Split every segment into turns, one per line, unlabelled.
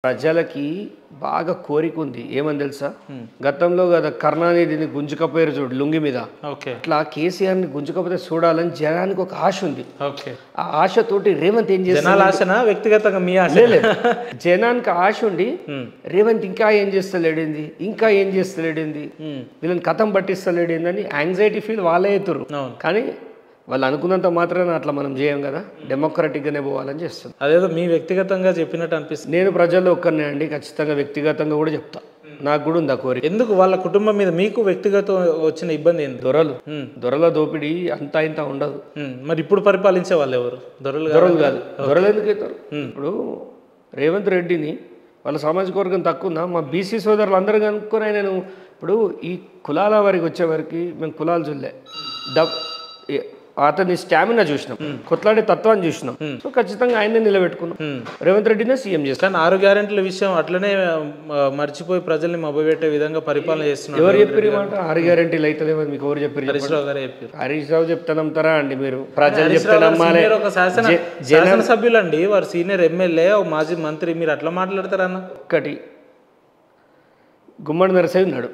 ప్రజలకి బాగా కోరిక ఉంది ఏమని తెలుసా గతంలో కదా కరుణానిధిని గుంజుకపోయారు చూడు లుంగి మీద
ఓకే
అట్లా కేసీఆర్ని గుంజుకపోతే చూడాలని జనానికి ఒక ఆశ ఉంది
ఓకే
ఆ ఆశతోటి రేవంత్ ఏం
జనాల
చేస్తాడు
ఆశనా వ్యక్తిగతంగా మీ ఆశ
లేదు జనానికి ఆశ ఉండి రేవంత్ ఇంకా ఏం చేస్తలేడింది ఇంకా ఏం చేస్తలేడింది వీళ్ళని కథం పట్టిస్తలేడింది అని యాంగ్జైటీ ఫీల్ వాళ్ళే ఎత్తురు
అవును.
కానీ వాళ్ళు అనుకున్నంత మాత్రాన అట్లా మనం చేయం కదా డెమోక్రటిక్గానే పోవాలని చేస్తుంది
అదేదో మీ వ్యక్తిగతంగా చెప్పినట్టు అనిపిస్తుంది.
నేను ప్రజల్లో ఒక్కరినే అండి ఖచ్చితంగా వ్యక్తిగతంగా కూడా చెప్తా నాకు కూడా ఉంది ఆ కోరిక
ఎందుకు వాళ్ళ కుటుంబం మీద మీకు వ్యక్తిగత వచ్చిన ఇబ్బంది ఏంది?
దొరల దోపిడీ అంతా ఇంత ఉండదు.
మరి ఇప్పుడు పరిపాలించే వాళ్ళు ఎవరు? దొరలు
కాదు దొరలు ఎందుకు అవుతారు? ఇప్పుడు రేవంత్ రెడ్డిని వాళ్ళ సామాజిక వర్గం తక్కువ ఉందా మా బీసీ సోదరులు అందరూ కనుక్కొని నేను ఇప్పుడు ఈ కులాల వారికి వచ్చేవారికి మేము కులాలు చూడలే అతని స్టామినా చూసినాం కొట్లాడే తత్వాన్ని చూసినాం సో ఖచ్చితంగా ఆయనే నిలబెట్టుకున్నాం రేవంత్ రెడ్డినే సీఎం చేస్తాం.
కానీ 6 గ్యారెంటీల విషయం అట్లనే మర్చిపోయి ప్రజల్ని మభ్యపెట్టే విధంగా పరిపాలన చేస్తున్నారు.
ఎవరు చెప్పారు మాట 6 గ్యారెంటీలు అవుతుందేమో మీకు ఎవరు చెప్పారు?
హరీష్ రావు గారే చెప్పారు.
హరీష్ రావు చెప్తే నమ్ముతారా అండి మీరు? ప్రజలు చెప్తే నమ్మాలి.
ఒక శాసనసభ్యులు అండి వారు సీనియర్ ఎమ్మెల్యే మాజీ మంత్రి మీరు అట్లా మాట్లాడతారన్న
ఒక్కటి గుమ్మడి నరసయ్య ఉన్నాడు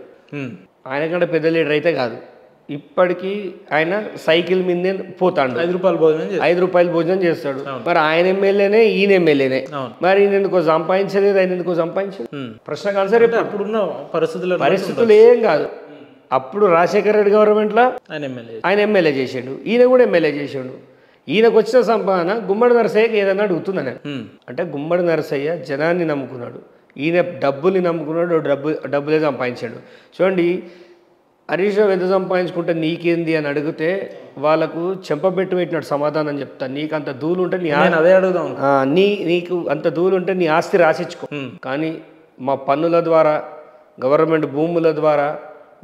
ఆయన కంటే పెద్ద లీడర్ అయితే కాదు ఇప్పటికీ ఆయన సైకిల్ మీదే పోతాడు
5 రూపాయల భోజనం
5 రూపాయలు భోజనం చేస్తాడు మరి ఆయన ఎమ్మెల్యేనే ఈయన ఎమ్మెల్యేనే మరి ఈయన ఎందుకో సంపాదించలేదు ఆయన ఎందుకో సంపాదించలేదు ప్రశ్నకు ఆన్సర్
అప్పుడున్న
పరిస్థితులు ఏం కాదు. అప్పుడు రాజశేఖర రెడ్డి గవర్నమెంట్లో ఆయన ఎమ్మెల్యే చేసాడు ఈయన కూడా ఎమ్మెల్యే చేసాడు ఈయనకు వచ్చిన సంపాదన గుమ్మడి నరసయ్యకి ఏదన్నా అడుగుతుందని అంటే గుమ్మడి నరసయ్య జనాన్ని నమ్ముకున్నాడు ఈయన డబ్బుల్ని నమ్ముకున్నాడు డబ్బులే సంపాదించాడు. చూడండి హరీష్ రావు ఎంత సంపాదించుకుంటే నీకేంది అని అడిగితే వాళ్ళకు చెంపబెట్టు పెట్టినట్టు సమాధానం చెప్తా నీకు అంత దూలు ఉంటే
అదే అడుగుదాం
నీకు అంత దూలు ఉంటే నీ ఆస్తి రాసిచ్చుకో కానీ మా పన్నుల ద్వారా గవర్నమెంట్ భూముల ద్వారా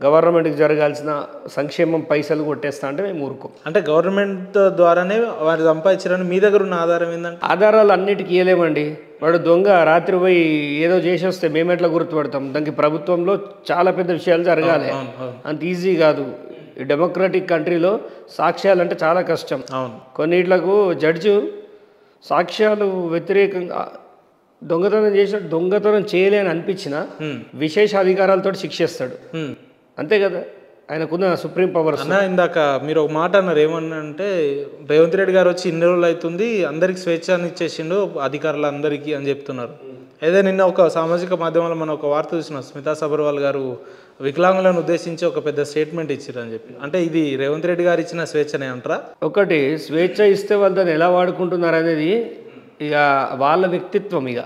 గవర్నమెంట్కి జరగాల్సిన సంక్షేమం పైసలు కొట్టేస్తా అంటే మేము ఊరుకోం.
అంటే గవర్నమెంట్ ద్వారానే వారు సంపాదించారని మీ దగ్గర ఉన్న ఆధారం ఏంటంటే
ఆధారాలు అన్నిటికీ ఇవ్వలేమండి. వాడు దొంగ రాత్రి పోయి ఏదో చేసి వస్తే మేమెట్లా గుర్తుపడతాం? దానికి ప్రభుత్వంలో చాలా పెద్ద విషయాలు జరగాలి అంత ఈజీ కాదు. ఈ డెమోక్రటిక్ కంట్రీలో సాక్ష్యాలు అంటే చాలా కష్టం. కొన్నిట్లకు జడ్జి సాక్ష్యాలు వ్యతిరేకంగా దొంగతనం చేసిన దొంగతనం చేయలేని అనిపించిన విశేష అధికారాలతో శిక్షిస్తాడు అంతే కదా ఆయనకున్న సుప్రీం పవర్స్.
ఇందాక మీరు ఒక మాట అన్నారు ఏమన్నంటే రేవంత్ రెడ్డి గారు వచ్చి ఇన్ని రోజులు అవుతుంది అందరికి స్వేచ్ఛాన్ని ఇచ్చేసిండు అధికారులు అందరికీ అని చెప్తున్నారు. అయితే నిన్న ఒక సామాజిక మాధ్యమంలో మనం ఒక వార్త చూసినాం స్మితా సబర్వాల్ గారు వికలాంగులను ఉద్దేశించి ఒక పెద్ద స్టేట్మెంట్ ఇచ్చారని చెప్పి. అంటే ఇది రేవంత్ రెడ్డి గారు ఇచ్చిన స్వేచ్ఛనే అంటారా?
ఒకటి స్వేచ్ఛ ఇస్తే వాళ్ళు దాన్ని ఎలా వాడుకుంటున్నారు అనేది ఇక వాళ్ళ వ్యక్తిత్వం ఇక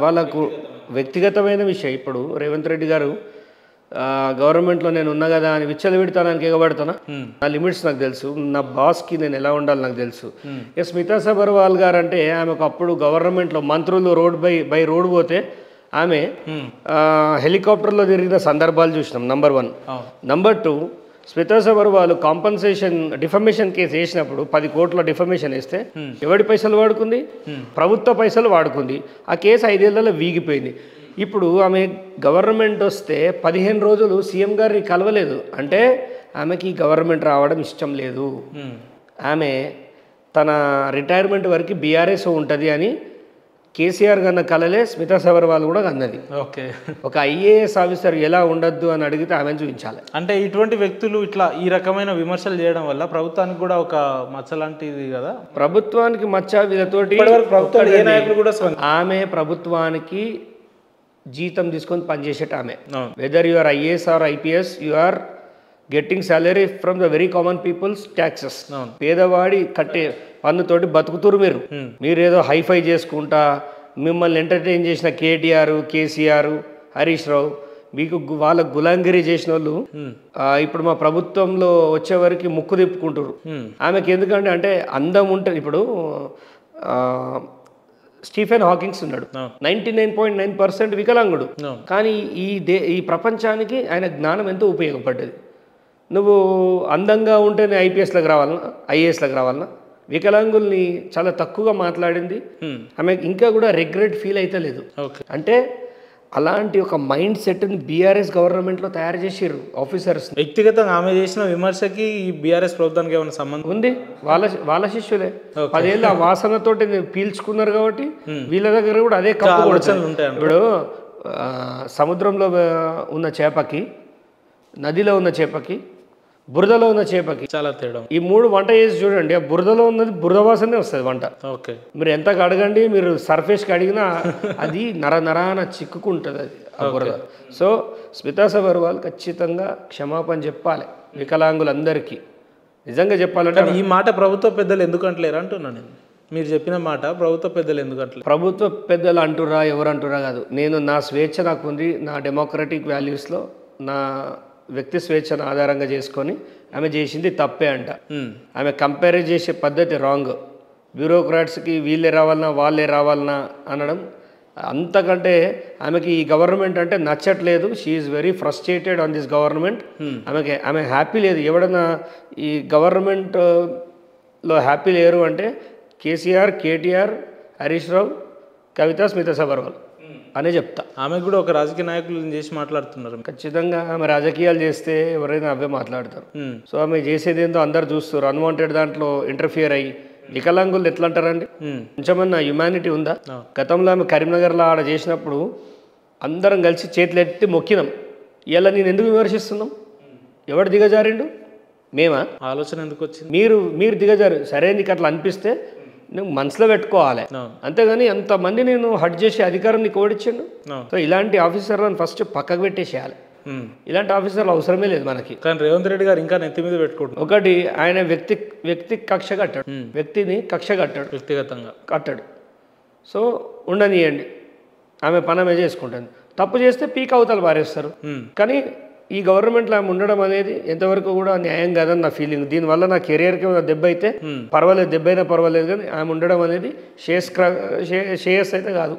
వాళ్ళకు వ్యక్తిగతమైన విషయం. ఇప్పుడు రేవంత్ రెడ్డి గారు గవర్నమెంట్లో నేను ఉన్నా కదా అని విచ్చలవిడతానికి ఎగబడతానా? నా లిమిట్స్ నాకు తెలుసు నా బాస్కి నేను ఎలా ఉండాలి నాకు తెలుసు. స్మితా సబర్వాల్ గారు అంటే ఆమె ఒకప్పుడు గవర్నమెంట్లో మంత్రులు బై రోడ్ పోతే ఆమె హెలికాప్టర్లో తిరిగిన సందర్భాలు చూసినాం number 1. Number 2 Smita Sabharwal compensation defamation case వేసినప్పుడు 10 కోట్ల డిఫమేషన్ వేస్తే ఎవడి పైసలు వాడుకుంది? ప్రభుత్వ పైసలు వాడుకుంది. ఆ కేసు 5 ఏళ్లలో వీగిపోయింది. ఇప్పుడు ఆమె గవర్నమెంట్ వస్తే 15 రోజులు సీఎం గారిని కలవలేదు అంటే ఆమెకి గవర్నమెంట్ రావడం ఇష్టం లేదు. ఆమె తన రిటైర్మెంట్ వరకు బీఆర్ఎస్ ఉంటుంది అని కేసీఆర్ కన్నా కలలే స్మితా సబర్వాల్ కూడా అన్నది.
ఓకే
ఒక ఐఏఎస్ ఆఫీసర్ ఎలా ఉండద్దు అని అడిగితే ఆమెను చూపించాలి.
అంటే ఇటువంటి వ్యక్తులు ఇట్లా ఈ రకమైన విమర్శలు చేయడం వల్ల ప్రభుత్వానికి కూడా ఒక మచ్చ లాంటిది కదా.
ప్రభుత్వానికి మచ్చ వీళ్ళతోటి ఆమె ప్రభుత్వానికి జీతం తీసుకొని పనిచేసేట ఆమె whether you are IAS or IPS you are getting salary from the very common peoples taxes. పేదవాడి కట్టే పన్నుతోటి బతుకుతురు మీరు ఏదో హైఫై చేసుకుంటా మిమ్మల్ని ఎంటర్టైన్ చేసిన కేటీఆర్ కేసీఆర్ హరీష్ రావు మీకు వాళ్ళ గులాంగిరి చేసిన వాళ్ళు ఇప్పుడు మా ప్రభుత్వంలో వచ్చేవరకు ముక్కు తిప్పుకుంటారు ఆమెకి. ఎందుకంటే అంటే అందం ఉంటుంది. ఇప్పుడు స్టీఫెన్ హాకింగ్స్ ఉన్నాడు 99.9% వికలాంగుడు కానీ ఈ ప్రపంచానికి ఆయన జ్ఞానం ఎంతో ఉపయోగపడ్డది. నువ్వు అందంగా ఉంటేనే ఐపీఎస్లకు రావాలన్నా ఐఏఎస్లకు రావాలన్నా వికలాంగుల్ని చాలా తక్కువగా మాట్లాడింది ఆమె ఇంకా కూడా రిగ్రెట్ ఫీల్ అయితే లేదు. అంటే అలాంటి ఒక మైండ్ సెట్ని బీఆర్ఎస్ గవర్నమెంట్లో తయారు చేసిర్రు ఆఫీసర్స్.
వ్యక్తిగతంగా ఆమె చేసిన విమర్శకి ఈ బీఆర్ఎస్ ప్రభుత్వానికి ఏమైనా సంబంధం
ఉంది. వాళ్ళ శిష్యులే 10 ఏళ్ళు ఆ వాసనతోటి పీల్చుకున్నారు కాబట్టి వీళ్ళ దగ్గర కూడా అదే కప్పు కొడుతుంది. ఇప్పుడు సముద్రంలో ఉన్న చేపకి, నదిలో ఉన్న చేపకి, బురదలో ఉన్న చేపకి
చాలా తేడా.
ఈ 3 వంట చేసి చూడండి, ఆ బురదలో ఉన్నది బురద వాసనే వస్తుంది వంట.
ఓకే,
మీరు ఎంత కడగండి, మీరు సర్ఫేస్కి అడిగినా అది నరాన చిక్కుకుంటుంది అది ఆ బురద. సో స్మితా సబర్వాల్ ఖచ్చితంగా క్షమాపణ చెప్పాలి వికలాంగులందరికీ. నిజంగా చెప్పాలంటే
ఈ మాట ప్రభుత్వ పెద్దలు ఎందుకు అంటలేరు అంటున్నాను నేను. మీరు చెప్పిన మాట ప్రభుత్వ పెద్దలు ఎందుకు అంటలేరు?
ప్రభుత్వ పెద్దలు అంటురా ఎవరు అంటురా కాదు. నేను నా స్వేచ్ఛ నాకు ఉంది, నా డెమోక్రటిక్ వాల్యూస్లో నా వ్యక్తి స్వేచ్ఛను ఆధారంగా చేసుకొని ఆమె చేసింది తప్పే అంట. ఆమె కంపేర్ చేసే పద్ధతి రాంగ్. బ్యూరోక్రాట్స్కి వీళ్ళే రావాలన్నా వాళ్ళే రావాలన్నా అనడం, అంతకంటే ఆమెకి ఈ గవర్నమెంట్ అంటే నచ్చట్లేదు. She is very frustrated on this government. ఆమె హ్యాపీ లేదు. ఎవడన్నా ఈ గవర్నమెంట్లో హ్యాపీ లేరు అంటే కేసీఆర్, కేటీఆర్, హరీష్ రావు, కవిత, స్మితా సబర్వాల్ అనే చెప్తా.
ఆమె కూడా ఒక రాజకీయ నాయకులను చేసి మాట్లాడుతున్నారు.
ఖచ్చితంగా ఆమె రాజకీయాలు చేస్తే ఎవరైనా అవే మాట్లాడతారు. సో ఆమె చేసేది ఏందో అందరు చూస్తారు. అన్వాంటెడ్ దాంట్లో ఇంటర్ఫియర్ అయ్యి వికలాంగులు ఎట్లా అంటారండి? కొంచెమన్నా హ్యుమానిటీ ఉందా? గతంలో ఆమె కరీంనగర్లో ఆడ చేసినప్పుడు అందరం కలిసి చేతులు ఎత్తి మొక్కినాం. ఇలా నేను ఎందుకు విమర్శిస్తున్నాం? ఎవడు దిగజారిండు? మేమా?
ఆలోచన ఎందుకు వచ్చింది?
మీరు దిగజారు. సరే నీకు అట్లా అనిపిస్తే నువ్వు మనసులో పెట్టుకోవాలి, అంతేగాని ఎంతమంది నేను హట్ చేసే అధికారం నీకు ఓడిచ్చిండు. సో ఇలాంటి ఆఫీసర్లను ఫస్ట్ పక్కకు పెట్టేసేయాలి. ఇలాంటి ఆఫీసర్లు అవసరమే లేదు మనకి.
కానీ రేవంత్ రెడ్డి గారు ఇంకా నెత్తి మీద పెట్టుకుంటారు.
ఒకటి, ఆయన వ్యక్తి కక్ష కట్టాడు, వ్యక్తిని కక్ష కట్టాడు,
వ్యక్తిగతంగా
కట్టాడు. సో ఉండనియండి, ఆమె పని ఆమె చేసుకుంటుంది. తప్పు చేస్తే పీక్ అవతల పారేస్తారు. కానీ ఈ గవర్నమెంట్లో ఆమె ఉండడం అనేది ఎంతవరకు కూడా న్యాయం కాదని నా ఫీలింగ్. దీనివల్ల నా కెరియర్కి దెబ్బ అయితే పర్వాలేదు, దెబ్బ అయినా పర్వాలేదు, కానీ ఆమె ఉండడం అనేది శ్రేయస్ అయితే కాదు.